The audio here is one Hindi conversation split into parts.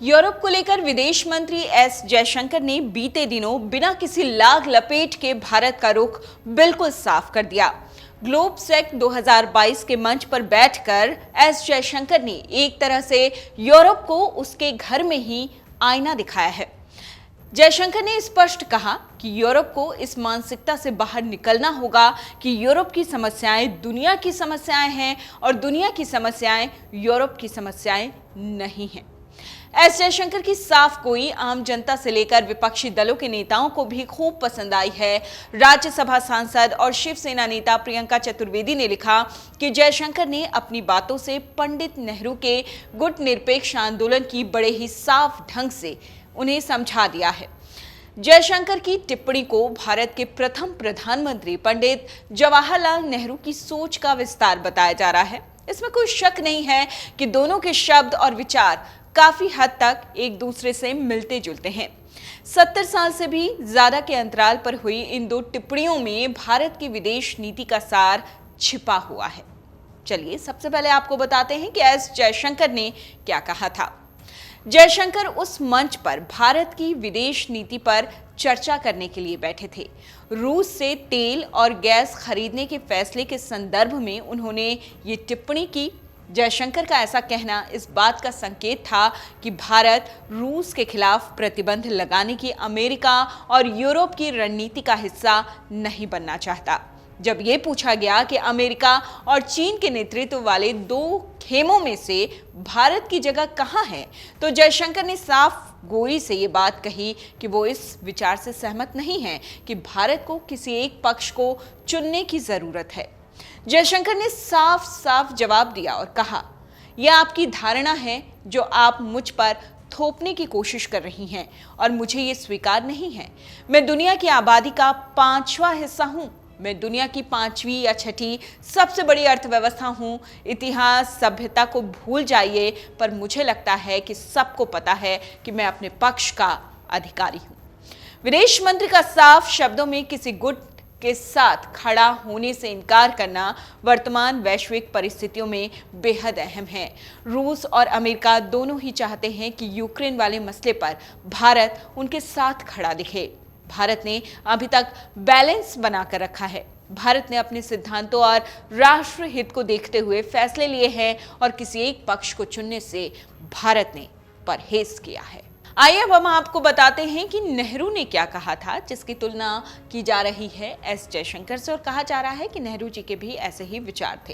यूरोप को लेकर विदेश मंत्री एस जयशंकर ने बीते दिनों बिना किसी लाग लपेट के भारत का रुख बिल्कुल साफ कर दिया। ग्लोबसेक 2022 के मंच पर बैठकर एस जयशंकर ने एक तरह से यूरोप को उसके घर में ही आईना दिखाया है। जयशंकर ने स्पष्ट कहा कि यूरोप को इस मानसिकता से बाहर निकलना होगा कि यूरोप की समस्याएं दुनिया की समस्याएं हैं और दुनिया की समस्याएं यूरोप की समस्याएं नहीं हैं। एस जयशंकर की साफ गोई आम जनता से लेकर विपक्षी दलों के नेताओं को भी खूब पसंद आई है। राज्यसभा सांसद और शिवसेना नेता प्रियंका चतुर्वेदी ने लिखा कि जयशंकर ने अपनी बातों से पंडित नेहरू के गुट निरपेक्ष आंदोलन की बड़े ही साफ ढंग से उन्हें समझा दिया है। जयशंकर की टिप्पणी को भारत के प्रथम प्रधानमंत्री पंडित जवाहरलाल नेहरू की सोच का विस्तार बताया जा रहा है। इसमें कोई शक नहीं है कि दोनों के शब्द और विचार काफी हद तक एक दूसरे से मिलते जुलते हैं। 70 साल से भी ज्यादा के अंतराल पर हुई इन दो टिप्पणियों में भारत की विदेश नीति का सार छिपा हुआ है। चलिए सबसे पहले आपको बताते हैं कि एस जयशंकर ने क्या कहा था। जयशंकर उस मंच पर भारत की विदेश नीति पर चर्चा करने के लिए बैठे थे। रूस से तेल और गैस खरीदने के फैसले के संदर्भ में उन्होंने ये टिप्पणी की। जयशंकर का ऐसा कहना इस बात का संकेत था कि भारत रूस के खिलाफ प्रतिबंध लगाने की अमेरिका और यूरोप की रणनीति का हिस्सा नहीं बनना चाहता। जब ये पूछा गया कि अमेरिका और चीन के नेतृत्व वाले दो खेमों में से भारत की जगह कहां है, तो जयशंकर ने साफ गोई से ये बात कही कि वो इस विचार से सहमत नहीं है कि भारत को किसी एक पक्ष को चुनने की जरूरत है। जयशंकर ने साफ साफ जवाब दिया और कहा, यह आपकी धारणा है जो आप मुझ पर थोपने की कोशिश कर रही हैं और मुझे ये स्वीकार नहीं है। मैं दुनिया की आबादी का 5वां हिस्सा हूं। मैं दुनिया की 5वीं या 6ठी सबसे बड़ी अर्थव्यवस्था हूं। इतिहास सभ्यता को भूल जाइए, पर मुझे लगता है कि सबको पता है कि मैं अपने पक्ष का अधिकारी हूं। विदेश मंत्री का साफ शब्दों में किसी गुट के साथ खड़ा होने से इनकार करना वर्तमान वैश्विक परिस्थितियों में बेहद अहम है। रूस और अमेरिका दोनों ही चाहते हैं कि यूक्रेन वाले मसले पर भारत उनके साथ खड़ा दिखे। भारत ने अभी तक बैलेंस बनाकर रखा है। भारत ने अपने सिद्धांतों और राष्ट्र हित को देखते हुए फैसले लिए हैं और किसी एक पक्ष को चुनने से भारत ने परहेज किया है। आइए अब हम आपको बताते हैं कि नेहरू ने क्या कहा था, जिसकी तुलना की जा रही है एस जयशंकर से और कहा जा रहा है कि नेहरू जी के भी ऐसे ही विचार थे।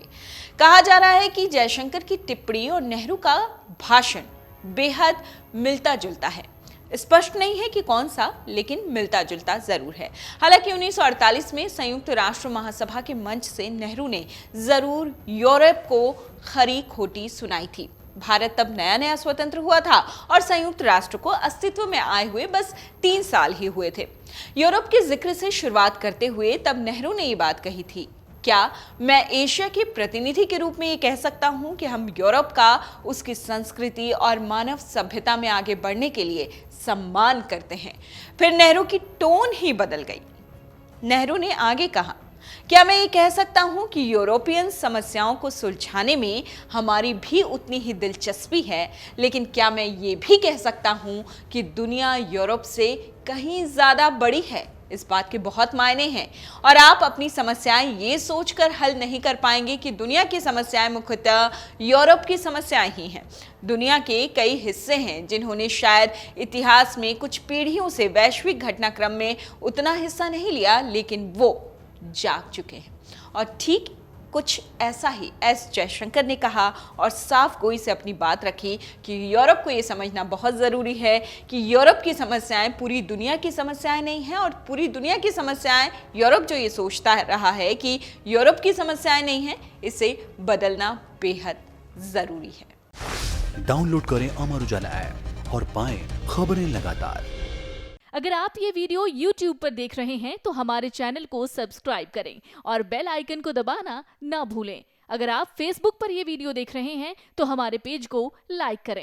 कहा जा रहा है कि जयशंकर की टिप्पणी और नेहरू का भाषण बेहद मिलता जुलता है। स्पष्ट नहीं है कि कौन सा, लेकिन मिलता जुलता जरूर है। हालांकि 1948 में संयुक्त राष्ट्र महासभा के मंच से नेहरू ने जरूर यूरोप को खरी खोटी सुनाई थी। भारत तब नया नया स्वतंत्र हुआ था और संयुक्त राष्ट्र को अस्तित्व में आए हुए बस 3 साल ही हुए थे। यूरोप के जिक्र से शुरुआत करते हुए तब नेहरू ने ये बात कही थी, क्या मैं एशिया के प्रतिनिधि के रूप में ये कह सकता हूं कि हम यूरोप का उसकी संस्कृति और मानव सभ्यता में आगे बढ़ने के लिए सम्मान करते हैं। फिर नेहरू की टोन ही बदल गई। नेहरू ने आगे कहा, क्या मैं ये कह सकता हूं कि यूरोपियन समस्याओं को सुलझाने में हमारी भी उतनी ही दिलचस्पी है, लेकिन क्या मैं ये भी कह सकता हूं कि दुनिया यूरोप से कहीं ज्यादा बड़ी है। इस बात के बहुत मायने हैं और आप अपनी समस्याएं ये सोचकर हल नहीं कर पाएंगे कि दुनिया की समस्याएं मुख्यतः यूरोप की समस्याएं ही हैं। दुनिया के कई हिस्से हैं जिन्होंने शायद इतिहास में कुछ पीढ़ियों से वैश्विक घटनाक्रम में उतना हिस्सा नहीं लिया, लेकिन वो जाग चुके हैं। और ठीक कुछ ऐसा ही एस जयशंकर ने कहा और साफ गोई से अपनी बात रखी कि यूरोप को ये समझना बहुत ज़रूरी है कि यूरोप की समस्याएं पूरी दुनिया की समस्याएं नहीं हैं और पूरी दुनिया की समस्याएं यूरोप जो ये सोचता रहा है कि यूरोप की समस्याएं नहीं हैं, इसे बदलना बेहद ज़रूरी है। डाउनलोड करें अमर उजाला ऐप और पाएं खबरें लगातार। अगर आप ये वीडियो YouTube पर देख रहे हैं तो हमारे चैनल को सब्सक्राइब करें और बेल आइकन को दबाना ना भूलें। अगर आप Facebook पर ये वीडियो देख रहे हैं तो हमारे पेज को लाइक करें।